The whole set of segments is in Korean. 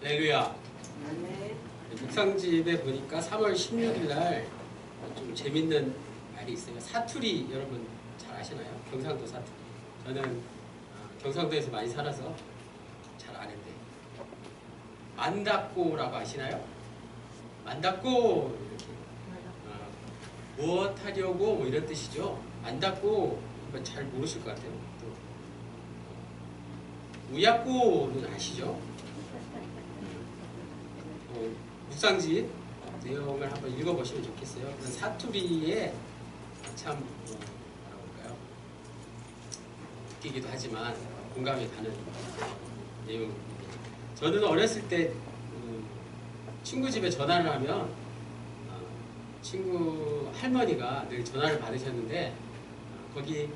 할렐루야. 묵상집에 보니까 3월 16일 날 좀 재밌는 말이 있어요. 사투리 여러분 잘 아시나요? 경상도 사투리. 저는 경상도에서 많이 살아서 잘 아는데 만다꼬라고 아시나요? 만다꼬 이렇게 무엇 하려고 뭐 이런 뜻이죠. 만다꼬 이거 잘 모르실 것 같아요. 또 우야꼬는 아시죠? 묵상집 내용을 한번 읽어보시면 좋겠어요. 사투리에 참 뭐라고 할까요? 웃기기도 하지만 공감이 가는 내용입니다. 저는 어렸을 때 친구 집에 전화를 하면 친구 할머니가 늘 전화를 받으셨는데 거기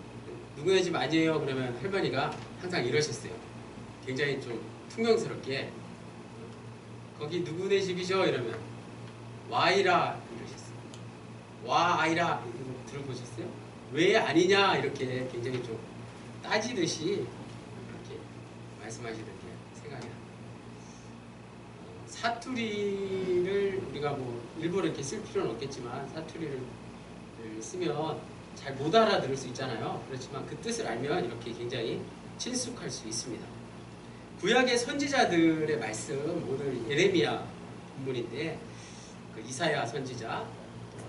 누구네 집 아니에요? 그러면 할머니가 항상 이러셨어요. 굉장히 좀 퉁명스럽게 거기 누구네 집이죠? 이러면 와이라 이러셨어요. 와 아이라 들어보셨어요? 왜 아니냐 이렇게 굉장히 좀 따지듯이 이렇게 말씀하시는 게 생각이 납니다. 사투리를 우리가 뭐 일부러 이렇게 쓸 필요는 없겠지만 사투리를 쓰면 잘 못 알아들을 수 있잖아요. 그렇지만 그 뜻을 알면 이렇게 굉장히 친숙할 수 있습니다. 구약의 선지자들의 말씀, 오늘 예레미야 본문인데 그 이사야 선지자,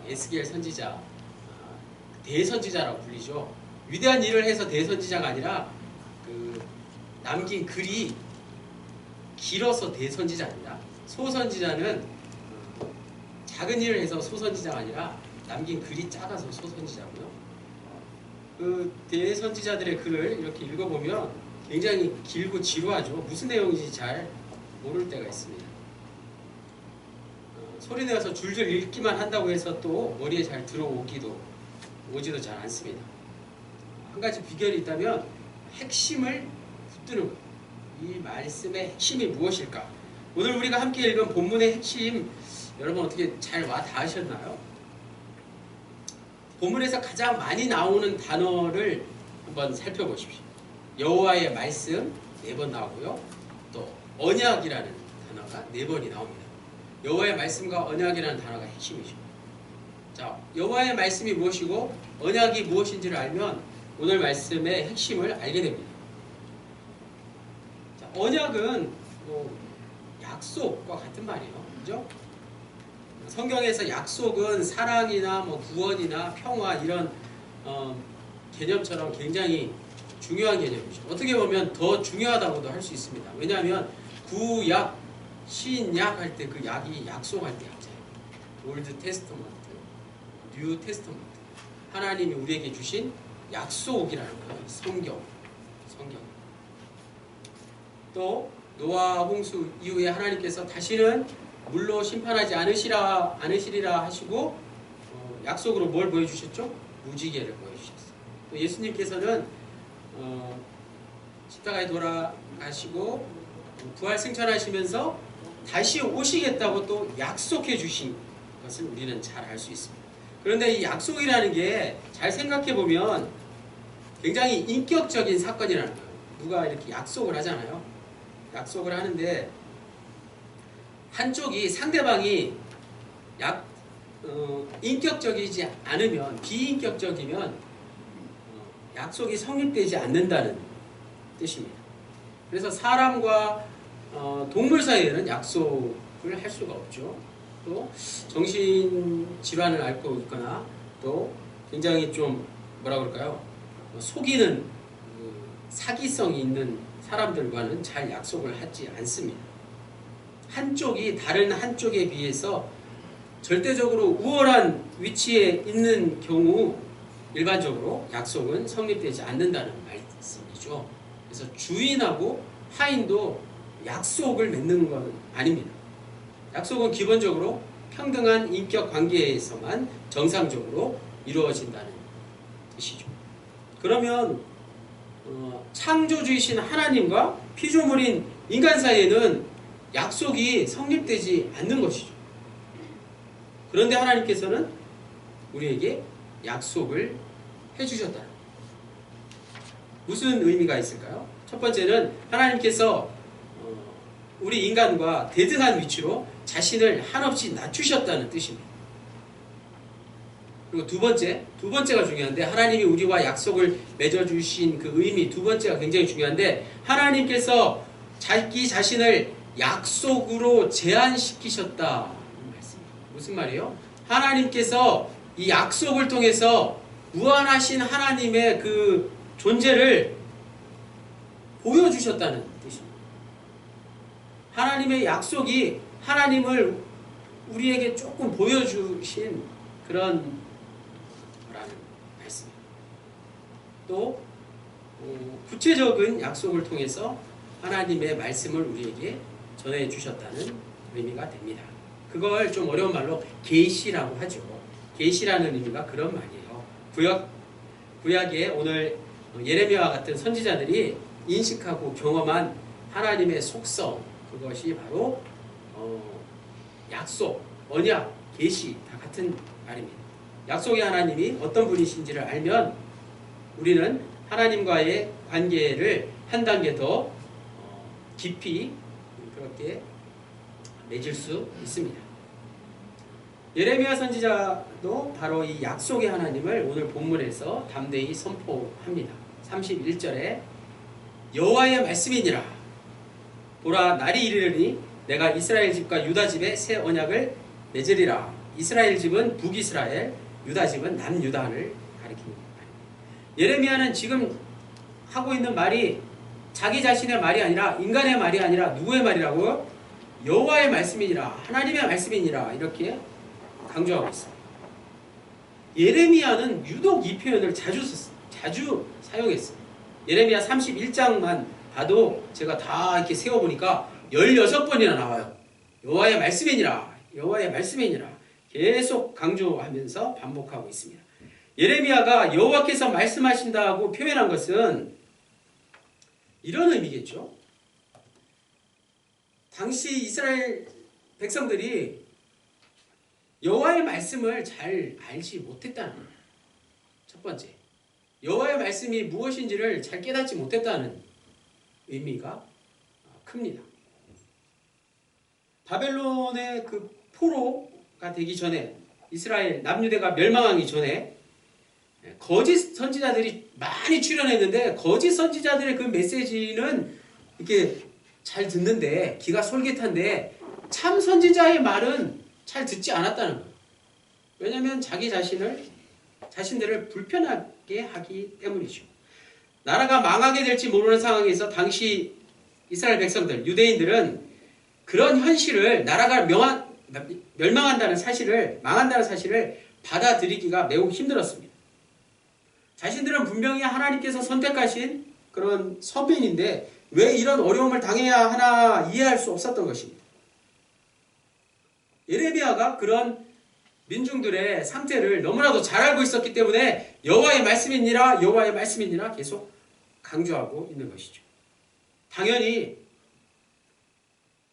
에스겔 선지자, 대선지자라고 불리죠. 위대한 일을 해서 대선지자가 아니라 그 남긴 글이 길어서 대선지자입니다. 소선지자는 작은 일을 해서 소선지자가 아니라 남긴 글이 작아서 소선지자고요. 그 대선지자들의 글을 이렇게 읽어보면 굉장히 길고 지루하죠. 무슨 내용인지 잘 모를 때가 있습니다. 소리내어서 줄줄 읽기만 한다고 해서 또 머리에 잘 오지도 잘 않습니다. 한 가지 비결이 있다면 핵심을 붙드는 것. 이 말씀의 핵심이 무엇일까? 오늘 우리가 함께 읽은 본문의 핵심 여러분 어떻게 잘 와 닿으셨나요? 본문에서 가장 많이 나오는 단어를 한번 살펴보십시오. 여호와의 말씀 4번 나오고요. 또 언약이라는 단어가 4번이 나옵니다. 여호와의 말씀과 언약이라는 단어가 핵심이죠. 자, 여호와의 말씀이 무엇이고 언약이 무엇인지를 알면 오늘 말씀의 핵심을 알게 됩니다. 자, 언약은 뭐 약속과 같은 말이에요. 그죠? 성경에서 약속은 사랑이나 뭐 구원이나 평화 이런 개념처럼 굉장히 중요한 개념이죠. 어떻게 보면 더 중요하다고도 할 수 있습니다. 왜냐하면 구약, 신약 할 때 그 약이 약속할 때 약자예요. 올드 테스터먼트, 뉴 테스터먼트. 하나님이 우리에게 주신 약속이라는 거예요. 성경. 또 노아 홍수 이후에 하나님께서 다시는 물로 심판하지 않으시리라 하시고 약속으로 뭘 보여주셨죠? 무지개를 보여주셨어요. 또 예수님께서는 십자가에 돌아가시고 부활 승천하시면서 다시 오시겠다고 또 약속해 주신 것을 우리는 잘 알 수 있습니다. 그런데 이 약속이라는 게 잘 생각해 보면 굉장히 인격적인 사건이라는 거예요. 누가 이렇게 약속을 하잖아요. 약속을 하는데 한쪽이 상대방이 인격적이지 않으면 비인격적이면 약속이 성립되지 않는다는 뜻입니다. 그래서 사람과 동물 사이에는 약속을 할 수가 없죠. 또 정신질환을 앓고 있거나 또 굉장히 좀 뭐라 그럴까요? 속이는 사기성이 있는 사람들과는 잘 약속을 하지 않습니다. 한쪽이 다른 한쪽에 비해서 절대적으로 우월한 위치에 있는 경우 일반적으로 약속은 성립되지 않는다는 말씀이죠. 그래서 주인하고 하인도 약속을 맺는 건 아닙니다. 약속은 기본적으로 평등한 인격 관계에서만 정상적으로 이루어진다는 뜻이죠. 그러면 창조주이신 하나님과 피조물인 인간 사이에는 약속이 성립되지 않는 것이죠. 그런데 하나님께서는 우리에게 약속을 해주셨다. 무슨 의미가 있을까요? 첫 번째는 하나님께서 우리 인간과 대등한 위치로 자신을 한없이 낮추셨다는 뜻입니다. 그리고 두 번째가 중요한데, 하나님이 우리와 약속을 맺어주신 그 의미, 두 번째가 굉장히 중요한데, 하나님께서 자기 자신을 약속으로 제한시키셨다. 무슨 말이에요? 하나님께서 이 약속을 통해서 무한하신 하나님의 그 존재를 보여주셨다는 뜻입니다. 하나님의 약속이 하나님을 우리에게 조금 보여주신 그런 거라는 말씀입니다. 또 구체적인 약속을 통해서 하나님의 말씀을 우리에게 전해주셨다는 의미가 됩니다. 그걸 좀 어려운 말로 계시라고 하죠. 계시라는 의미가 그런 말이에요. 구약에 오늘 예레미야와 같은 선지자들이 인식하고 경험한 하나님의 속성, 그것이 바로 약속, 언약, 계시 다 같은 말입니다. 약속의 하나님이 어떤 분이신지를 알면 우리는 하나님과의 관계를 한 단계 더 깊이 그렇게 맺을 수 있습니다. 예레미야 선지자도 바로 이 약속의 하나님을 오늘 본문에서 담대히 선포합니다. 31절에 여호와의 말씀이니라. 보라, 날이 이르리니 내가 이스라엘 집과 유다 집에 새 언약을 맺으리라. 이스라엘 집은 북이스라엘, 유다 집은 남유다를 가리킵니다. 예레미야는 지금 하고 있는 말이 자기 자신의 말이 아니라, 인간의 말이 아니라 누구의 말이라고요? 여호와의 말씀이니라, 하나님의 말씀이니라, 이렇게 강조하고 있습니다. 예레미야는 유독 이 표현을 자주 사용했어요. 예레미야 31장만 봐도 제가 다 이렇게 세워보니까 16번이나 나와요. 여호와의 말씀이니라, 여호와의 말씀이니라, 계속 강조하면서 반복하고 있습니다. 예레미야가 여호와께서 말씀하신다고 표현한 것은 이런 의미겠죠. 당시 이스라엘 백성들이 여호와의 말씀을 잘 알지 못했다는 거예요. 첫 번째, 여호와의 말씀이 무엇인지를 잘 깨닫지 못했다는 의미가 큽니다. 바벨론의 그 포로가 되기 전에, 이스라엘 남유대가 멸망하기 전에 거짓 선지자들이 많이 출현했는데, 거짓 선지자들의 그 메시지는 이렇게 잘 듣는데, 귀가 솔깃한데 참 선지자의 말은 잘 듣지 않았다는 거예요. 왜냐하면 자기 자신들을 불편하게 하기 때문이죠. 나라가 망하게 될지 모르는 상황에서 당시 이스라엘 백성들, 유대인들은 그런 현실을, 나라가 멸망한다는 사실을, 망한다는 사실을 받아들이기가 매우 힘들었습니다. 자신들은 분명히 하나님께서 선택하신 그런 서민인데 왜 이런 어려움을 당해야 하나 이해할 수 없었던 것입니다. 예레미야가 그런 민중들의 상태를 너무나도 잘 알고 있었기 때문에 여호와의 말씀이니라, 여호와의 말씀이니라 계속 강조하고 있는 것이죠. 당연히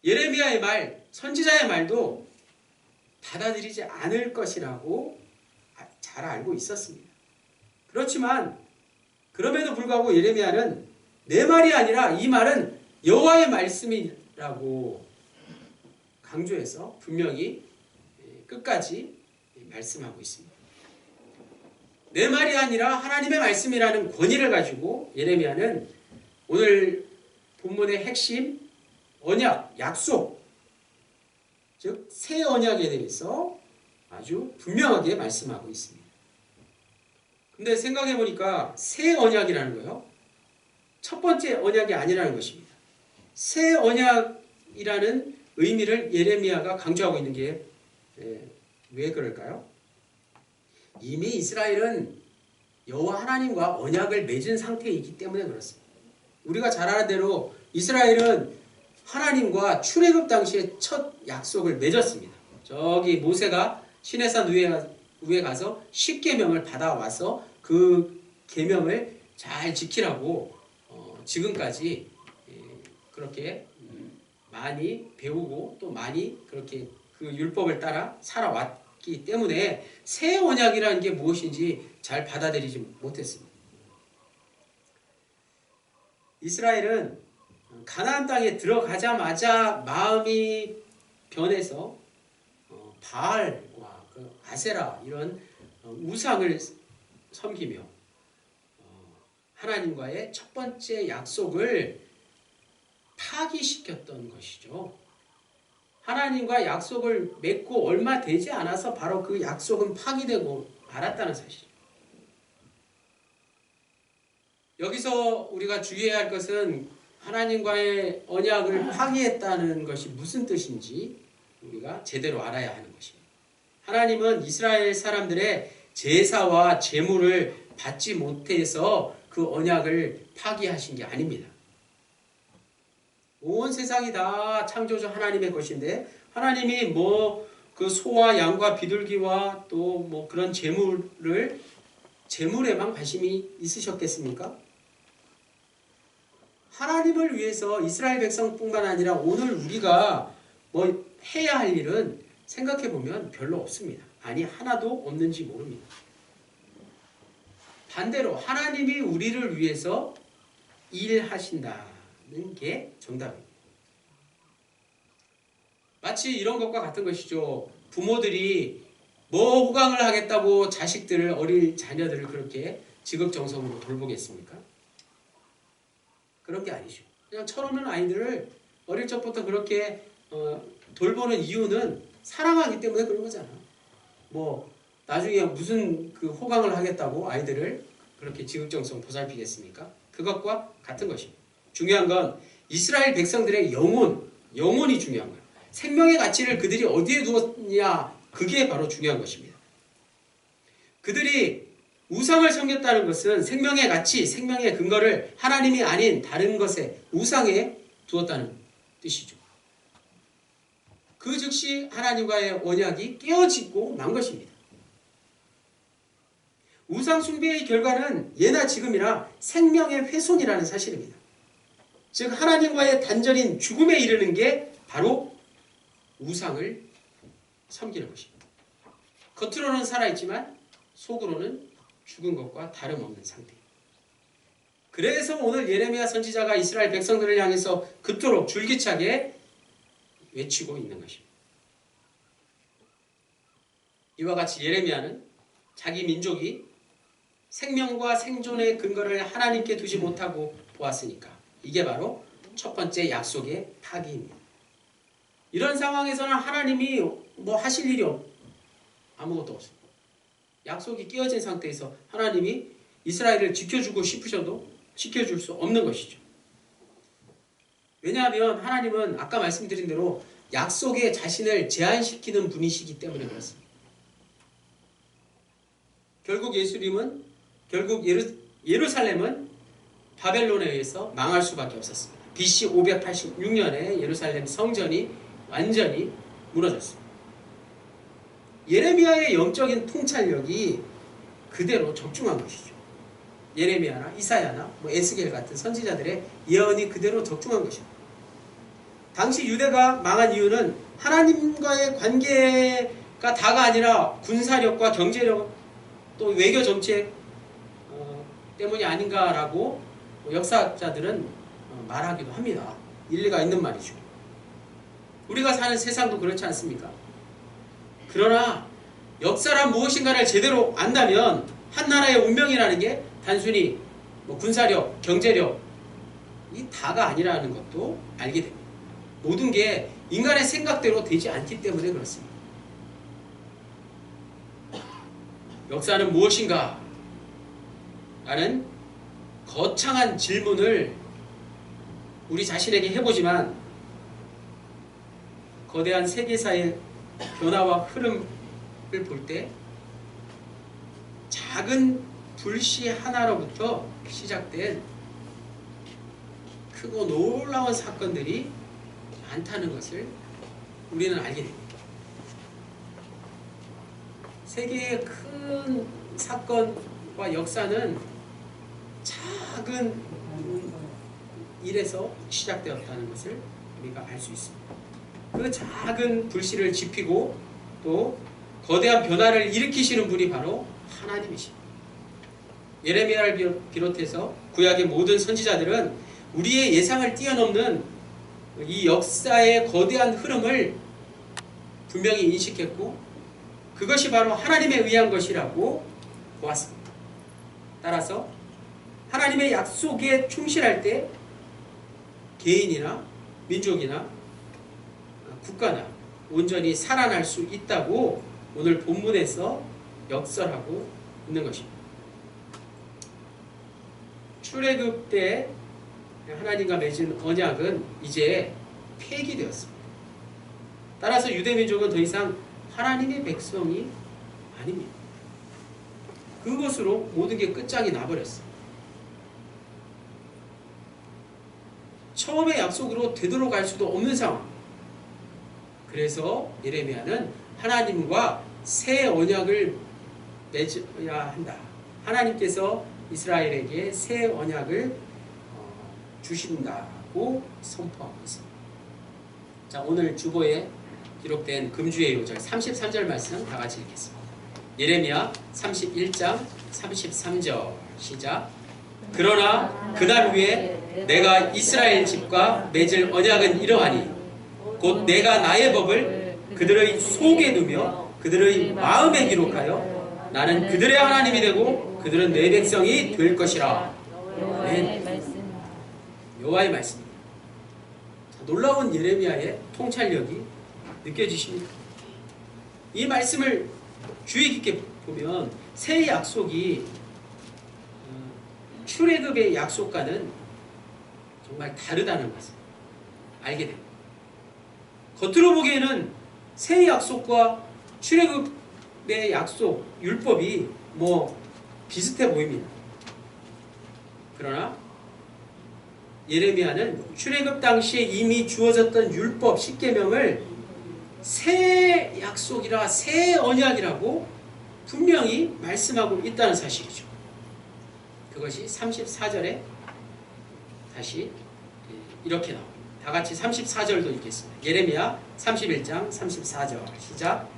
예레미야의 말, 선지자의 말도 받아들이지 않을 것이라고 잘 알고 있었습니다. 그렇지만 그럼에도 불구하고 예레미야는 내 말이 아니라 이 말은 여호와의 말씀이라고 강조해서 분명히 끝까지 말씀하고 있습니다. 내 말이 아니라 하나님의 말씀이라는 권위를 가지고 예레미야는 오늘 본문의 핵심 언약, 약속, 즉 새 언약에 대해서 아주 분명하게 말씀하고 있습니다. 근데 생각해보니까 새 언약이라는 거요, 첫 번째 언약이 아니라는 것입니다. 새 언약이라는 의미를 예레미야가 강조하고 있는 게 왜 그럴까요? 이미 이스라엘은 여호와 하나님과 언약을 맺은 상태이기 때문에 그렇습니다. 우리가 잘 아는 대로 이스라엘은 하나님과 출애굽 당시에 첫 약속을 맺었습니다. 저기 모세가 시내산 위에 가서 10계명을 받아와서 그 계명을 잘 지키라고 지금까지 그렇게 많이 배우고 또 많이 그렇게 그 율법을 따라 살아왔기 때문에 새 언약이라는 게 무엇인지 잘 받아들이지 못했습니다. 이스라엘은 가나안 땅에 들어가자마자 마음이 변해서 바알과 그 아세라 이런 우상을 섬기며 하나님과의 첫 번째 약속을 파기시켰던 것이죠. 하나님과 약속을 맺고 얼마 되지 않아서 바로 그 약속은 파기되고 말았다는 사실. 여기서 우리가 주의해야 할 것은 하나님과의 언약을 파기했다는 것이 무슨 뜻인지 우리가 제대로 알아야 하는 것입니다. 하나님은 이스라엘 사람들의 제사와 제물을 받지 못해서 그 언약을 파기하신 게 아닙니다. 온 세상이 다 창조주 하나님의 것인데 하나님이 그 소와 양과 비둘기와 또 그런 제물에만 관심이 있으셨겠습니까? 하나님을 위해서 이스라엘 백성뿐만 아니라 오늘 우리가 해야 할 일은 생각해 보면 별로 없습니다. 아니 하나도 없는지 모릅니다. 반대로 하나님이 우리를 위해서 일하신다는 게 정답입니다. 마치 이런 것과 같은 것이죠. 부모들이 호강을 하겠다고 어린 자녀들을 그렇게 지극정성으로 돌보겠습니까? 그런 게 아니죠. 그냥 철없는 아이들을 어릴 적부터 그렇게 돌보는 이유는 사랑하기 때문에 그런 거잖아. 나중에 무슨 호강을 하겠다고 아이들을 그렇게 지극정성 보살피겠습니까? 그것과 같은 것입니다. 중요한 건 이스라엘 백성들의 영혼이 중요한 거예요. 생명의 가치를 그들이 어디에 두었냐, 그게 바로 중요한 것입니다. 그들이 우상을 섬겼다는 것은 생명의 가치, 생명의 근거를 하나님이 아닌 다른 것에, 우상에 두었다는 뜻이죠. 그 즉시 하나님과의 언약이 깨어지고 만 것입니다. 우상 숭배의 결과는 예나 지금이나 생명의 훼손이라는 사실입니다. 즉 하나님과의 단절인 죽음에 이르는 게 바로 우상을 섬기는 것입니다. 겉으로는 살아있지만 속으로는 죽은 것과 다름없는 상태. 그래서 오늘 예레미야 선지자가 이스라엘 백성들을 향해서 그토록 줄기차게 외치고 있는 것입니다. 이와 같이 예레미야는 자기 민족이 생명과 생존의 근거를 하나님께 두지 못하고 보았으니까 이게 바로 첫 번째 약속의 파기입니다. 이런 상황에서는 하나님이 하실 일이 아무것도 없습니다. 약속이 끼어진 상태에서 하나님이 이스라엘을 지켜주고 싶으셔도 지켜줄 수 없는 것이죠. 왜냐하면 하나님은 아까 말씀드린 대로 약속에 자신을 제한시키는 분이시기 때문에 그렇습니다. 결국 예루살렘은 바벨론에 의해서 망할 수밖에 없었습니다. BC 586년에 예루살렘 성전이 완전히 무너졌습니다. 예레미야의 영적인 통찰력이 그대로 적중한 것이죠. 예레미야나 이사야나 에스겔 같은 선지자들의 예언이 그대로 적중한 것입니다. 당시 유대가 망한 이유는 하나님과의 관계가 다가 아니라 군사력과 경제력 또 외교 정책 때문이 아닌가라고 역사학자들은 말하기도 합니다. 일리가 있는 말이죠. 우리가 사는 세상도 그렇지 않습니까? 그러나 역사란 무엇인가를 제대로 안다면 한 나라의 운명이라는 게 단순히 군사력, 경제력 이 다가 아니라는 것도 알게 됩니다. 모든 게 인간의 생각대로 되지 않기 때문에 그렇습니다. 역사는 무엇인가? 라는 거창한 질문을 우리 자신에게 해보지만 거대한 세계사의 변화와 흐름을 볼 때 작은 불씨 하나로부터 시작된 크고 놀라운 사건들이 많다는 것을 우리는 알게 됩니다. 세계의 큰 사건과 역사는 작은 일에서 시작되었다는 것을 우리가 알 수 있습니다. 그 작은 불씨를 지피고 또 거대한 변화를 일으키시는 분이 바로 하나님이십니다. 예레미야를 비롯해서 구약의 모든 선지자들은 우리의 예상을 뛰어넘는 이 역사의 거대한 흐름을 분명히 인식했고 그것이 바로 하나님에 의한 것이라고 보았습니다. 따라서 하나님의 약속에 충실할 때 개인이나 민족이나 국가나 온전히 살아날 수 있다고 오늘 본문에서 역설하고 있는 것입니다. 출애굽 때 하나님과 맺은 언약은 이제 폐기되었습니다. 따라서 유대민족은 더 이상 하나님의 백성이 아닙니다. 그것으로 모든 게 끝장이 나버렸어요. 처음의 약속으로 되돌아갈 수도 없는 상황. 그래서 예레미야는 하나님과 새 언약을 맺어야 한다. 하나님께서 이스라엘에게 새 언약을 주신다고 선포하고 있습니다. 자, 오늘 주보에 기록된 금주의 요절 33절 말씀 다 같이 읽겠습니다. 예레미야 31장 33절 시작. 그러나 그날 후에 내가 이스라엘 집과 맺을 언약은 이러하니 곧 내가 나의 법을 그들의 속에 두며 그들의 마음에 기록하여 나는 그들의 하나님이 되고 그들은 내 백성이 될 것이라. 여호와의 말씀입니다. 놀라운 예레미야의 통찰력이 느껴지십니까? 이 말씀을 주의 깊게 보면 새 약속이 출애굽의 약속과는 정말 다르다는 것을 알게 됩니다. 겉으로 보기에는 새 약속과 출애굽의 약속, 율법이 비슷해 보입니다. 그러나 예레미야는 출애굽 당시에 이미 주어졌던 율법 10계명을 새 약속이라 새 언약이라고 분명히 말씀하고 있다는 사실이죠. 그것이 34절에 다시 이렇게 나옵니다. 다 같이 34절도 읽겠습니다. 예레미야 31장 34절 시작.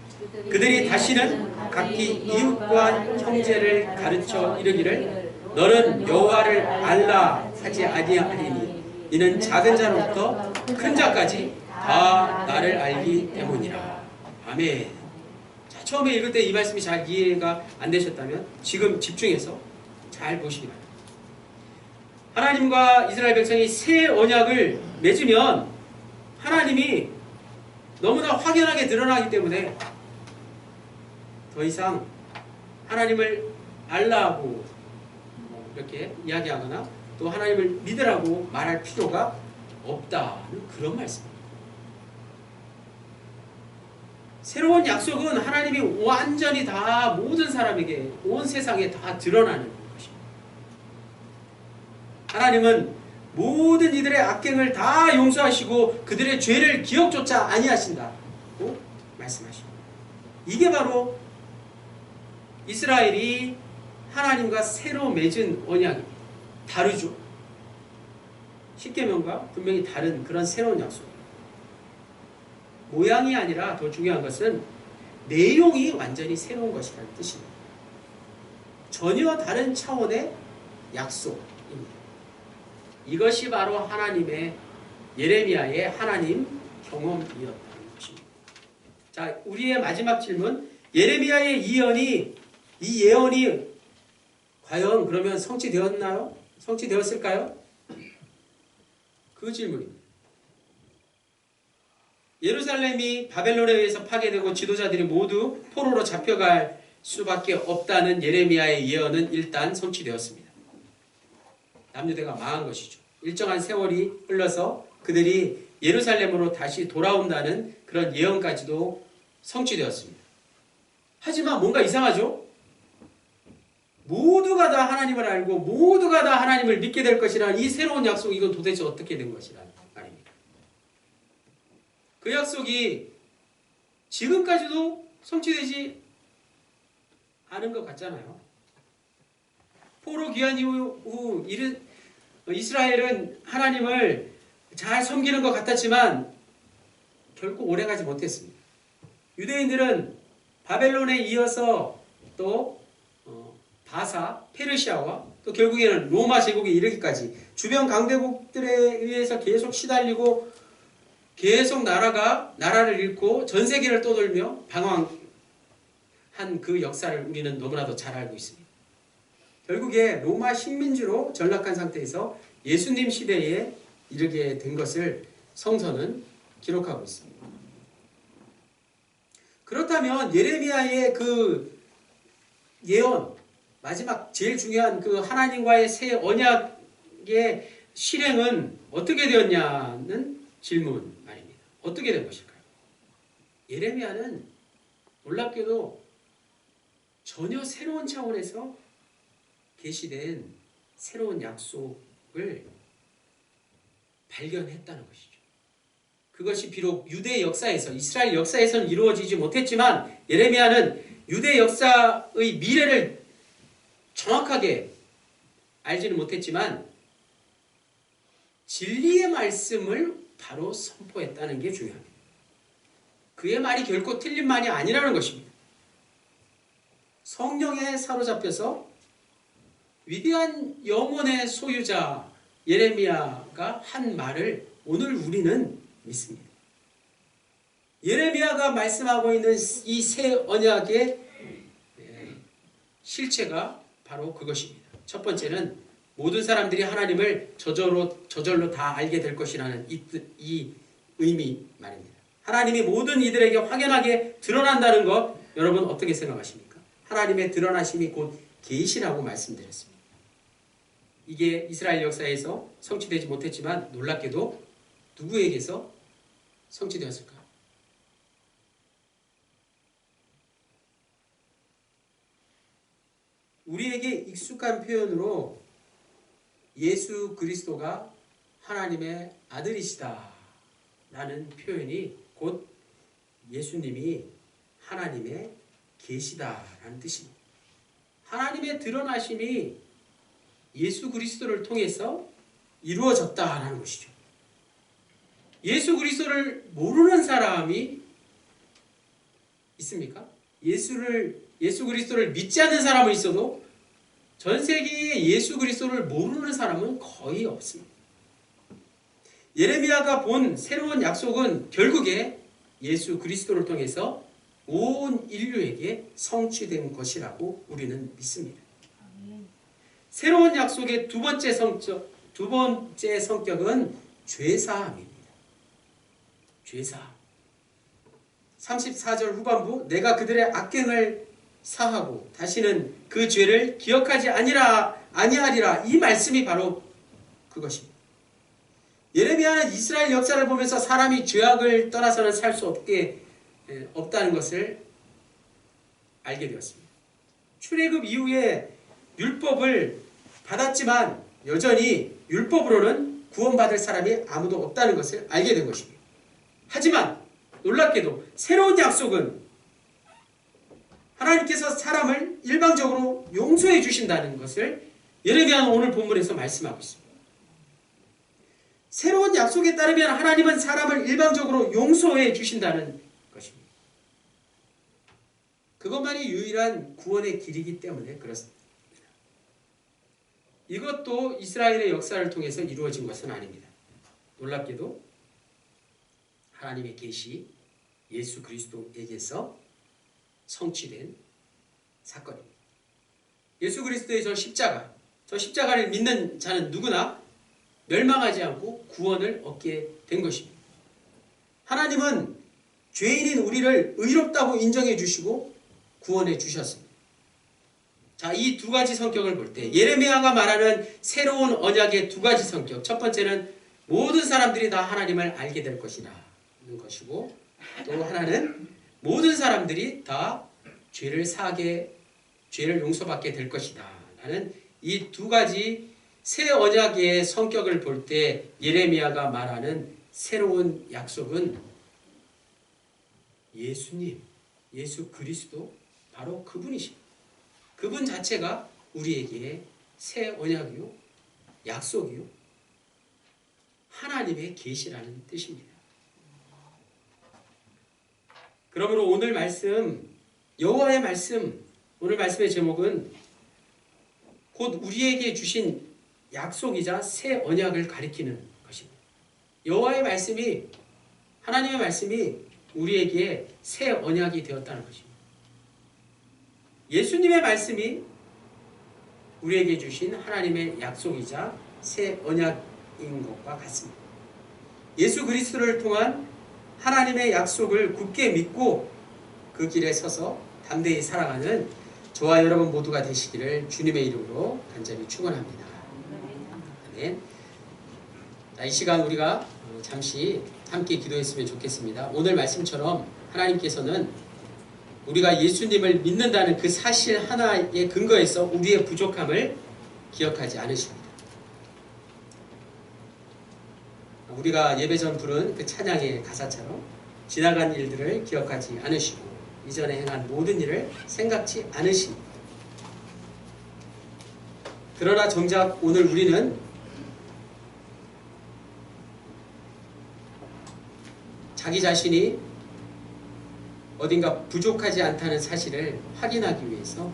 그들이 다시는 각기 이웃과 형제를 가르쳐 이르기를 너는 여호와를 알라 하지 아니하리니 이는 작은 자로부터 큰 자까지 다 나를 알기 때문이라. 아멘. 자, 처음에 읽을 때 이 말씀이 잘 이해가 안 되셨다면 지금 집중해서 잘 보시기 바랍니다. 하나님과 이스라엘 백성이 새 언약을 맺으면 하나님이 너무나 확연하게 드러나기 때문에 더 이상 하나님을 알라고 이렇게 이야기하거나 또 하나님을 믿으라고 말할 필요가 없다는 그런 말씀입니다. 새로운 약속은 하나님이 완전히 다 모든 사람에게 온 세상에 다 드러나는 것입니다. 하나님은 모든 이들의 악행을 다 용서하시고 그들의 죄를 기억조차 아니하신다고 말씀하십니다. 이게 바로 이스라엘이 하나님과 새로 맺은 언약입니다. 다르죠. 10계명과 분명히 다른 그런 새로운 약속입니다. 모양이 아니라 더 중요한 것은 내용이 완전히 새로운 것이라는 뜻입니다. 전혀 다른 차원의 약속입니다. 이것이 바로 하나님의 예레미야의 하나님 경험이었다는 것입니다. 자, 우리의 마지막 질문. 예레미야의 이 예언이 과연 그러면 성취되었나요? 성취되었을까요? 그 질문입니다. 예루살렘이 바벨론에 의해서 파괴되고 지도자들이 모두 포로로 잡혀갈 수밖에 없다는 예레미야의 예언은 일단 성취되었습니다. 남유대가 망한 것이죠. 일정한 세월이 흘러서 그들이 예루살렘으로 다시 돌아온다는 그런 예언까지도 성취되었습니다. 하지만 뭔가 이상하죠? 모두가 다 하나님을 알고 모두가 다 하나님을 믿게 될 것이라는 이 새로운 약속, 이건 도대체 어떻게 된 것이라는 말입니다. 그 약속이 지금까지도 성취되지 않은 것 같잖아요. 포로 귀환 이후 이스라엘은 하나님을 잘 섬기는 것 같았지만 결코 오래가지 못했습니다. 유대인들은 바벨론에 이어서 또 바사, 페르시아와 또 결국에는 로마 제국에 이르기까지 주변 강대국들에 의해서 계속 시달리고 계속 나라를 잃고 전 세계를 떠돌며 방황한 그 역사를 우리는 너무나도 잘 알고 있습니다. 결국에 로마 식민지로 전락한 상태에서 예수님 시대에 이르게 된 것을 성서는 기록하고 있습니다. 그렇다면 예레미야의 그 예언, 마지막 제일 중요한 그 하나님과의 새 언약의 실행은 어떻게 되었냐는 질문 말입니다. 어떻게 된 것일까요? 예레미야는 놀랍게도 전혀 새로운 차원에서 계시된 새로운 약속을 발견했다는 것이죠. 그것이 비록 유대 역사에서, 이스라엘 역사에서는 이루어지지 못했지만 예레미야는 유대 역사의 미래를 정확하게 알지는 못했지만 진리의 말씀을 바로 선포했다는 게 중요합니다. 그의 말이 결코 틀린 말이 아니라는 것입니다. 성령에 사로잡혀서 위대한 영혼의 소유자 예레미야가 한 말을 오늘 우리는 믿습니다. 예레미야가 말씀하고 있는 이 새 언약의 실체가 바로 그것입니다. 첫 번째는 모든 사람들이 하나님을 저절로 다 알게 될 것이라는 이 의미 말입니다. 하나님이 모든 이들에게 확연하게 드러난다는 것, 여러분 어떻게 생각하십니까? 하나님의 드러나심이 곧 계시라고 말씀드렸습니다. 이게 이스라엘 역사에서 성취되지 못했지만 놀랍게도 누구에게서 성취되었을까? 우리에게 익숙한 표현으로 예수 그리스도가 하나님의 아들이시다 라는 표현이 곧 예수님이 하나님의 계시다라는 뜻입니다. 하나님의 드러나심이 예수 그리스도를 통해서 이루어졌다라는 것이죠. 예수 그리스도를 모르는 사람이 있습니까? 예수 그리스도를 믿지 않는 사람은 있어도 전 세계에 예수 그리스도를 모르는 사람은 거의 없습니다. 예레미야가 본 새로운 약속은 결국에 예수 그리스도를 통해서 온 인류에게 성취된 것이라고 우리는 믿습니다. 새로운 약속의 두 번째 성격은 죄사함입니다. 죄사함. 34절 후반부 내가 그들의 악행을 사하고 다시는 그 죄를 기억하지 아니하리라 이 말씀이 바로 그것입니다. 예레미야는 이스라엘 역사를 보면서 사람이 죄악을 떠나서는 살 수 없다는 것을 알게 되었습니다. 출애굽 이후에 율법을 받았지만 여전히 율법으로는 구원받을 사람이 아무도 없다는 것을 알게 된 것입니다. 하지만 놀랍게도 새로운 약속은 하나님께서 사람을 일방적으로 용서해 주신다는 것을 예레미야는 오늘 본문에서 말씀하고 있습니다. 새로운 약속에 따르면 하나님은 사람을 일방적으로 용서해 주신다는 것입니다. 그것만이 유일한 구원의 길이기 때문에 그렇습니다. 이것도 이스라엘의 역사를 통해서 이루어진 것은 아닙니다. 놀랍게도 하나님의 계시 예수 그리스도에게서 성취된 사건입니다. 예수 그리스도의 저 십자가를 믿는 자는 누구나 멸망하지 않고 구원을 얻게 된 것입니다. 하나님은 죄인인 우리를 의롭다고 인정해 주시고 구원해 주셨습니다. 자, 이 두 가지 성격을 볼 때 예레미야가 말하는 새로운 언약의 두 가지 성격, 첫 번째는 모든 사람들이 다 하나님을 알게 될 것이라는 것이고 또 하나는 모든 사람들이 다 죄를 용서받게 될 것이다 라는 이 두 가지 새 언약의 성격을 볼 때 예레미야가 말하는 새로운 약속은 예수님, 예수 그리스도 바로 그분이십니다. 그분 자체가 우리에게 새 언약이요, 약속이요, 하나님의 계시라는 뜻입니다. 그러므로 오늘 말씀, 여호와의 말씀, 오늘 말씀의 제목은 곧 우리에게 주신 약속이자 새 언약을 가리키는 것입니다. 여호와의 말씀이, 하나님의 말씀이 우리에게 새 언약이 되었다는 것입니다. 예수님의 말씀이 우리에게 주신 하나님의 약속이자 새 언약인 것과 같습니다. 예수 그리스도를 통한 하나님의 약속을 굳게 믿고 그 길에 서서 담대히 살아가는 저와 여러분 모두가 되시기를 주님의 이름으로 간절히 축원합니다. 아멘. 자, 이 시간 우리가 잠시 함께 기도했으면 좋겠습니다. 오늘 말씀처럼 하나님께서는 우리가 예수님을 믿는다는 그 사실 하나의 근거에서 우리의 부족함을 기억하지 않으십니다. 우리가 예배 전 부른 그 찬양의 가사처럼 지나간 일들을 기억하지 않으시고 이전에 행한 모든 일을 생각지 않으십니다. 그러나 정작 오늘 우리는 자기 자신이 어딘가 부족하지 않다는 사실을 확인하기 위해서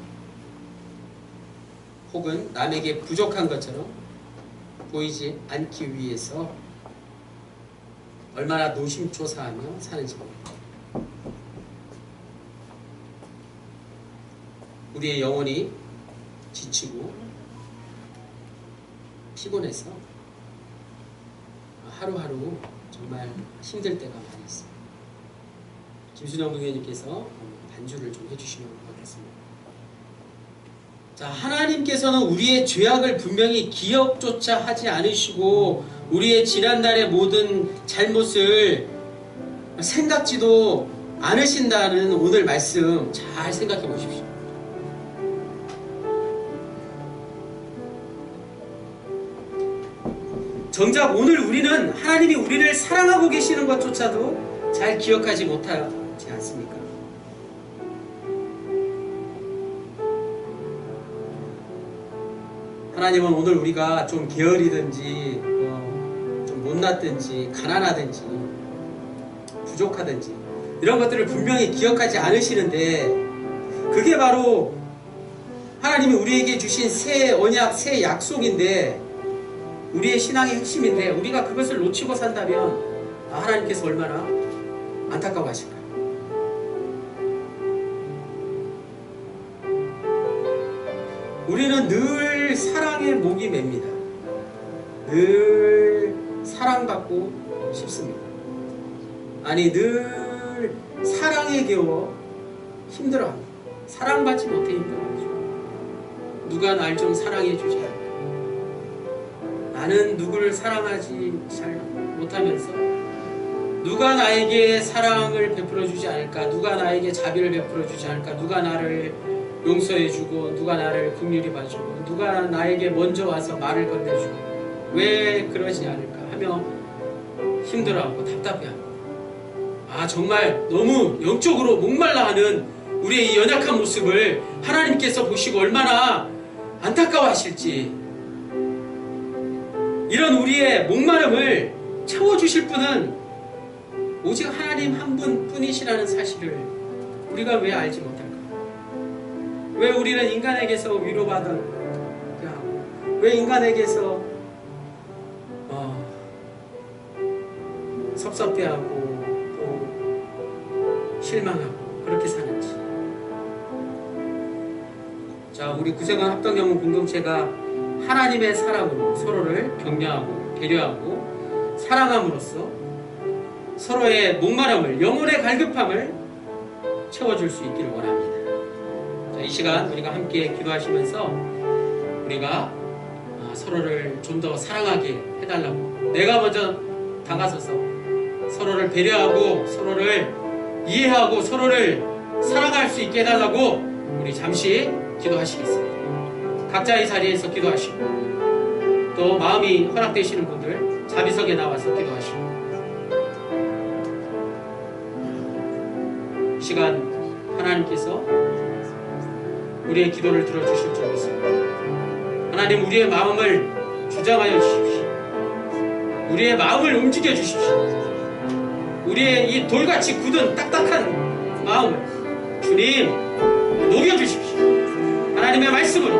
혹은 남에게 부족한 것처럼 보이지 않기 위해서 얼마나 노심초사하며 사는지 모릅니다. 우리의 영혼이 지치고 피곤해서 하루하루 정말 힘들 때가 많이 있습니다. 김순영 부교님께서 반주를 좀 해주시면 고맙겠습니다. 자, 하나님께서는 우리의 죄악을 분명히 기억조차 하지 않으시고 우리의 지난날의 모든 잘못을 생각지도 않으신다는 오늘 말씀 잘 생각해 보십시오. 정작 오늘 우리는 하나님이 우리를 사랑하고 계시는 것조차도 잘 기억하지 못하지 않습니까? 하나님은 오늘 우리가 좀 게으르든지 좀 못났든지 가난하든지 부족하든지 이런 것들을 분명히 기억하지 않으시는데 그게 바로 하나님이 우리에게 주신 새 언약, 새 약속인데 우리의 신앙의 핵심인데 우리가 그것을 놓치고 산다면 하나님께서 얼마나 안타까워하실까요? 우리는 늘 사랑의 목이 맵니다. 늘 사랑받고 싶습니다. 아니 늘 사랑에 겨워 힘들어합니다. 사랑받지 못해 힘들어하죠. 누가 날 좀 사랑해 주지 않을까? 나는 누구를 사랑하지 잘 못하면서 누가 나에게 사랑을 베풀어 주지 않을까? 누가 나에게 자비를 베풀어 주지 않을까? 누가 나를 용서해 주고 누가 나를 긍휼히 봐주고 누가 나에게 먼저 와서 말을 건네주고 왜 그러지 않을까 하며 힘들어하고 답답해하고 정말 너무 영적으로 목말라하는 우리의 이 연약한 모습을 하나님께서 보시고 얼마나 안타까워하실지 이런 우리의 목마름을 채워주실 분은 오직 하나님 한 분뿐이시라는 사실을 우리가 왜 알지 못할까? 왜 우리는 인간에게서 위로받아야 하고 왜 인간에게서 섭섭해하고 또 실망하고 그렇게 사는지. 자, 우리 구세관 합동영혼 공동체가 하나님의 사랑으로 서로를 격려하고 배려하고 사랑함으로써 서로의 목마름을 영혼의 갈급함을 채워줄 수 있기를 원합니다. 자, 이 시간 우리가 함께 기도하시면서 우리가 서로를 좀 더 사랑하게 해달라고 내가 먼저 다가서서 서로를 배려하고 서로를 이해하고 서로를 사랑할 수 있게 해달라고 우리 잠시 기도하시겠습니다. 각자의 자리에서 기도하시고 또 마음이 허락되시는 분들 자비석에 나와서 기도하시고 이 시간 하나님께서 우리의 기도를 들어주실 줄 믿습니다. 하나님 우리의 마음을 주장하여 주십시오. 우리의 마음을 움직여 주십시오. 우리의 이 돌같이 굳은 딱딱한 마음을 주님 녹여 주십시오. 하나님의 말씀으로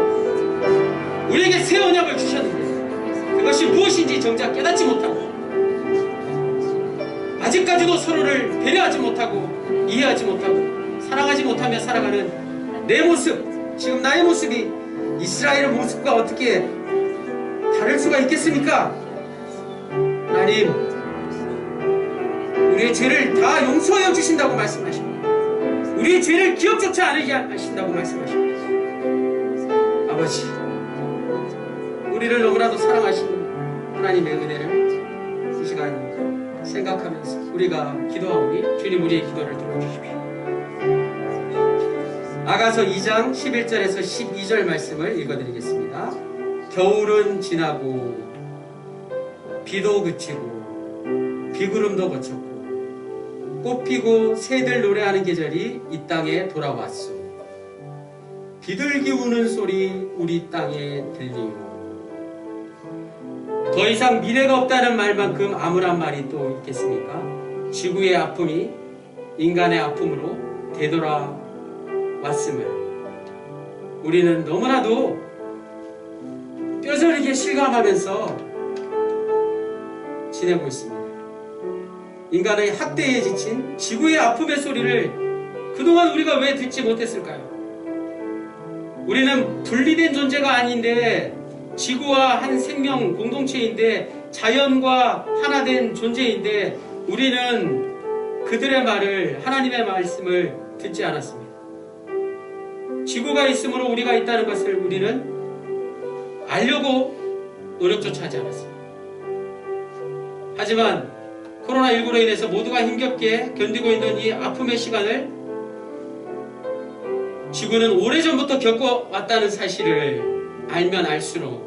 우리에게 새 언약을 주셨는데 그것이 무엇인지 정작 깨닫지 못하고 아직까지도 서로를 배려하지 못하고 이해하지 못하고 사랑하지 못하며 살아가는 내 모습, 지금 나의 모습이 이스라엘의 모습과 어떻게 다를 수가 있겠습니까? 하나님, 우리의 죄를 다 용서하여 주신다고 말씀하시고 우리의 죄를 기억조차 않게 하신다고 말씀하시고 아버지, 우리를 너무나도 사랑하시는 하나님의 은혜를 이 시간 생각하면서 우리가 기도하오니 주님 우리의 기도를 들어주십시오. 아가서 2장 11절에서 12절 말씀을 읽어드리겠습니다. 겨울은 지나고 비도 그치고 비구름도 거쳤고 꽃피고 새들 노래하는 계절이 이 땅에 돌아왔소. 비둘기 우는 소리 우리 땅에 들리고 더 이상 미래가 없다는 말만큼 암울한 말이 또 있겠습니까? 지구의 아픔이 인간의 아픔으로 되돌아왔음을 우리는 너무나도 뼈저리게 실감하면서 지내고 있습니다. 인간의 학대에 지친 지구의 아픔의 소리를 그동안 우리가 왜 듣지 못했을까요? 우리는 분리된 존재가 아닌데 지구와 한 생명 공동체인데 자연과 하나 된 존재인데 우리는 그들의 말을, 하나님의 말씀을 듣지 않았습니다. 지구가 있으므로 우리가 있다는 것을 우리는 알려고 노력조차 하지 않았습니다. 하지만 코로나19로 인해서 모두가 힘겹게 견디고 있는 이 아픔의 시간을 지구는 오래전부터 겪어왔다는 사실을 알면 알수록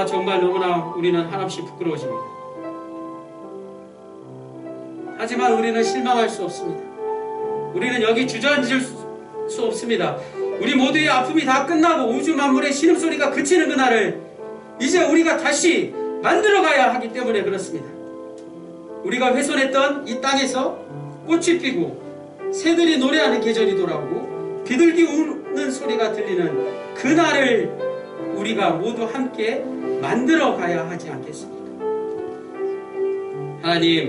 정말 너무나 우리는 한없이 부끄러워집니다. 하지만 우리는 실망할 수 없습니다. 우리는 여기 주저앉을 수 없습니다. 우리 모두의 아픔이 다 끝나고 우주 만물의 신음소리가 그치는 그날을 이제 우리가 다시 만들어가야 하기 때문에 그렇습니다. 우리가 훼손했던 이 땅에서 꽃이 피고 새들이 노래하는 계절이 돌아오고 비둘기 우는 소리가 들리는 그날을 우리가 모두 함께 만들어 가야 하지 않겠습니까? 하나님,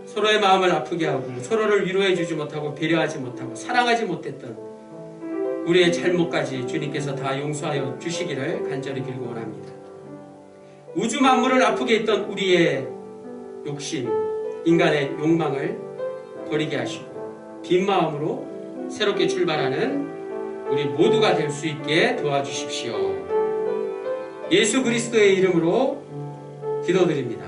서로의 마음을 아프게 하고 서로를 위로해 주지 못하고 배려하지 못하고 사랑하지 못했던 우리의 잘못까지 주님께서 다 용서하여 주시기를 간절히 빌고 원합니다. 우주 만물을 아프게 했던 우리의 욕심, 인간의 욕망을 버리게 하시고 빈 마음으로 새롭게 출발하는 우리 모두가 될 수 있게 도와주십시오. 예수 그리스도의 이름으로 기도드립니다.